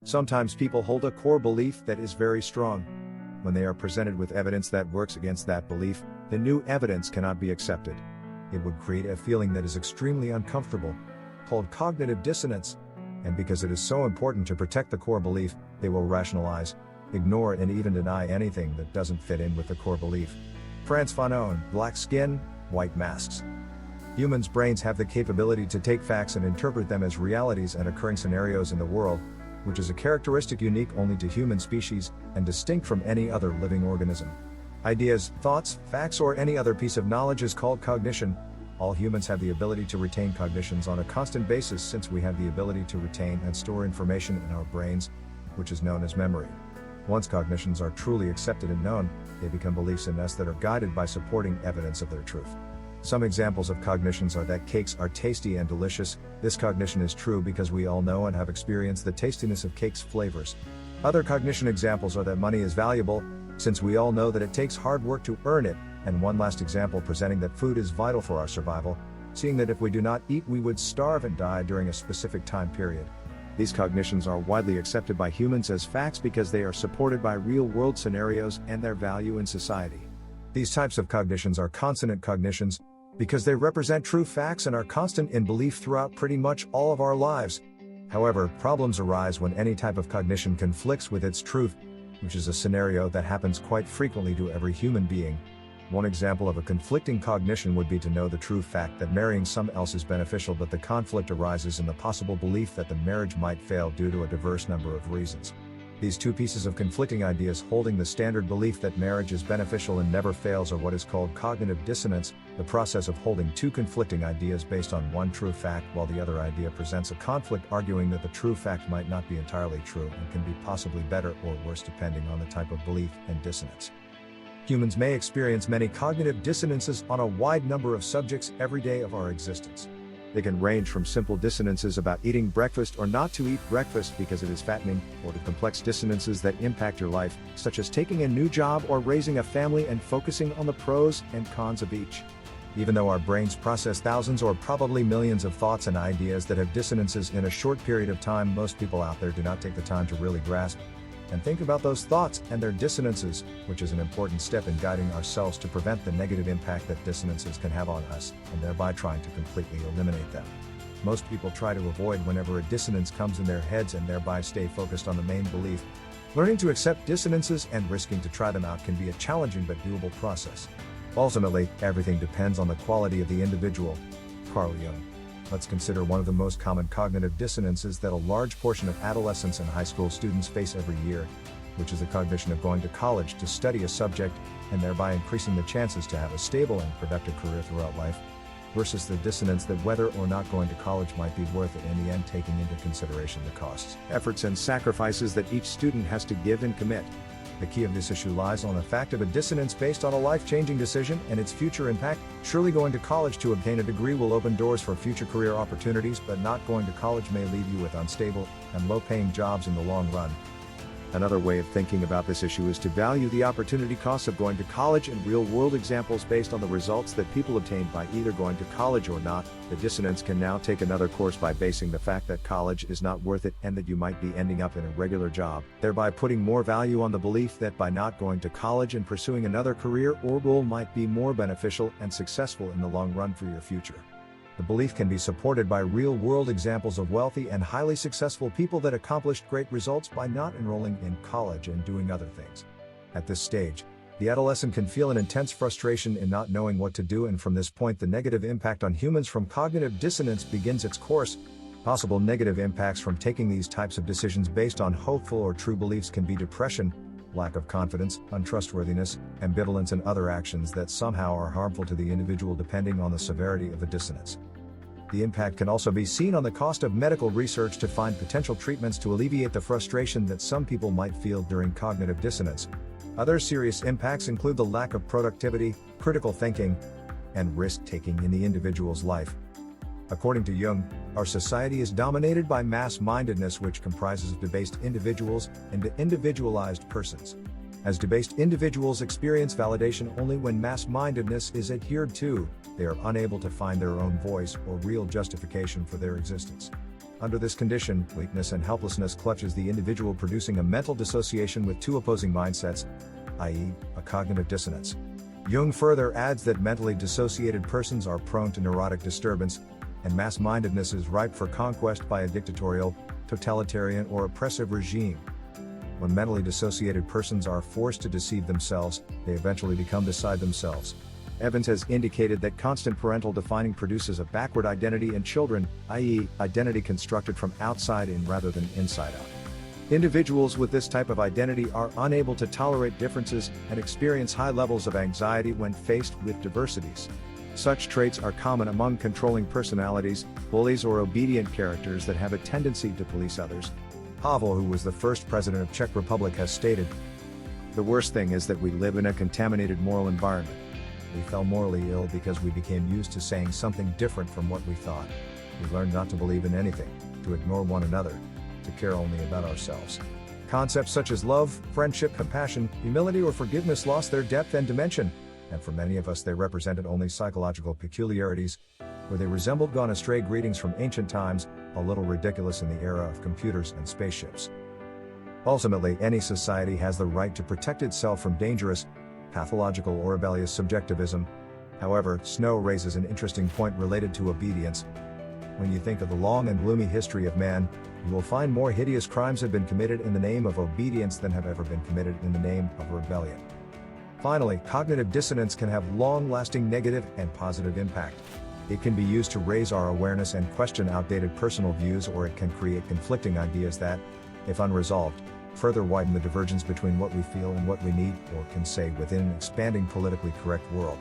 Sometimes people hold a core belief that is very strong. When they are presented with evidence that works against that belief, the new evidence cannot be accepted. It would create a feeling that is extremely uncomfortable, called cognitive dissonance. And because it is so important to protect the core belief, they will rationalize, ignore, and even deny anything that doesn't fit in with the core belief. Frantz Fanon, black skin, white masks. Humans' brains have the capability to take facts and interpret them as realities and occurring scenarios in the world, which is a characteristic unique only to human species and distinct from any other living organism. Ideas, thoughts, facts, or any other piece of knowledge is called cognition. All humans have the ability to retain cognitions on a constant basis since we have the ability to retain and store information in our brains, which is known as memory. Once cognitions are truly accepted and known, they become beliefs in us that are guided by supporting evidence of their truth. Some examples of cognitions are that cakes are tasty and delicious. This cognition is true because we all know and have experienced the tastiness of cake's flavors. Other cognition examples are that money is valuable, since we all know that it takes hard work to earn it. And one last example presenting that food is vital for our survival, seeing that if we do not eat we would starve and die during a specific time period. These cognitions are widely accepted by humans as facts because they are supported by real-world scenarios and their value in society. These types of cognitions are consonant cognitions, because they represent true facts and are constant in belief throughout pretty much all of our lives. However, problems arise when any type of cognition conflicts with its truth, which is a scenario that happens quite frequently to every human being. One example of a conflicting cognition would be to know the true fact that marrying someone else is beneficial, but the conflict arises in the possible belief that the marriage might fail due to a diverse number of reasons. These two pieces of conflicting ideas holding the standard belief that marriage is beneficial and never fails are what is called cognitive dissonance, the process of holding two conflicting ideas based on one true fact while the other idea presents a conflict, arguing that the true fact might not be entirely true and can be possibly better or worse depending on the type of belief and dissonance. Humans may experience many cognitive dissonances on a wide number of subjects every day of our existence. They can range from simple dissonances about eating breakfast or not to eat breakfast because it is fattening, or to complex dissonances that impact your life, such as taking a new job or raising a family and focusing on the pros and cons of each. Even though our brains process thousands or probably millions of thoughts and ideas that have dissonances in a short period of time, most people out there do not take the time to really grasp and think about those thoughts and their dissonances, which is an important step in guiding ourselves to prevent the negative impact that dissonances can have on us, and thereby trying to completely eliminate them. Most people try to avoid whenever a dissonance comes in their heads and thereby stay focused on the main belief. Learning to accept dissonances and risking to try them out can be a challenging but doable process. Ultimately, everything depends on the quality of the individual. Carl Jung. Let's consider one of the most common cognitive dissonances that a large portion of adolescents and high school students face every year, which is the cognition of going to college to study a subject and thereby increasing the chances to have a stable and productive career throughout life, versus the dissonance that whether or not going to college might be worth it in the end, taking into consideration the costs, efforts, and sacrifices that each student has to give and commit. The key of this issue lies on the fact of a dissonance based on a life-changing decision and its future impact. Surely going to college to obtain a degree will open doors for future career opportunities, but not going to college may leave you with unstable and low-paying jobs in the long run. Another way of thinking about this issue is to value the opportunity costs of going to college and real-world examples based on the results that people obtained by either going to college or not. The dissonance can now take another course by basing the fact that college is not worth it and that you might be ending up in a regular job, thereby putting more value on the belief that by not going to college and pursuing another career or goal might be more beneficial and successful in the long run for your future. The belief can be supported by real-world examples of wealthy and highly successful people that accomplished great results by not enrolling in college and doing other things. At this stage, the adolescent can feel an intense frustration in not knowing what to do, and from this point the negative impact on humans from cognitive dissonance begins its course. Possible negative impacts from taking these types of decisions based on hopeful or true beliefs can be depression, lack of confidence, untrustworthiness, ambivalence, and other actions that somehow are harmful to the individual depending on the severity of the dissonance. The impact can also be seen on the cost of medical research to find potential treatments to alleviate the frustration that some people might feel during cognitive dissonance. Other serious impacts include the lack of productivity, critical thinking, and risk-taking in the individual's life. According to Jung, our society is dominated by mass-mindedness, which comprises of debased individuals and individualized persons. As debased individuals experience validation only when mass-mindedness is adhered to, they are unable to find their own voice or real justification for their existence. Under this condition, weakness and helplessness clutches the individual, producing a mental dissociation with two opposing mindsets, i.e., a cognitive dissonance. Jung further adds that mentally dissociated persons are prone to neurotic disturbance, and mass-mindedness is ripe for conquest by a dictatorial, totalitarian, or oppressive regime. When mentally dissociated persons are forced to deceive themselves, they eventually become beside themselves. Evans has indicated that constant parental defining produces a backward identity in children, i.e., identity constructed from outside in rather than inside out. Individuals with this type of identity are unable to tolerate differences and experience high levels of anxiety when faced with diversities. Such traits are common among controlling personalities, bullies, or obedient characters that have a tendency to police others. Havel, who was the first president of Czech Republic, has stated, "The worst thing is that we live in a contaminated moral environment. We fell morally ill because we became used to saying something different from what we thought. We learned not to believe in anything, to ignore one another, to care only about ourselves. Concepts such as love, friendship, compassion, humility, or forgiveness lost their depth and dimension, and for many of us they represented only psychological peculiarities, where they resembled gone astray greetings from ancient times, a little ridiculous in the era of computers and spaceships." Ultimately, any society has the right to protect itself from dangerous, pathological, or rebellious subjectivism. However, Snow raises an interesting point related to obedience. When you think of the long and gloomy history of man, you will find more hideous crimes have been committed in the name of obedience than have ever been committed in the name of rebellion. Finally, cognitive dissonance can have long-lasting negative and positive impact. It can be used to raise our awareness and question outdated personal views, or it can create conflicting ideas that, if unresolved, further widen the divergence between what we feel and what we need or can say within an expanding politically correct world.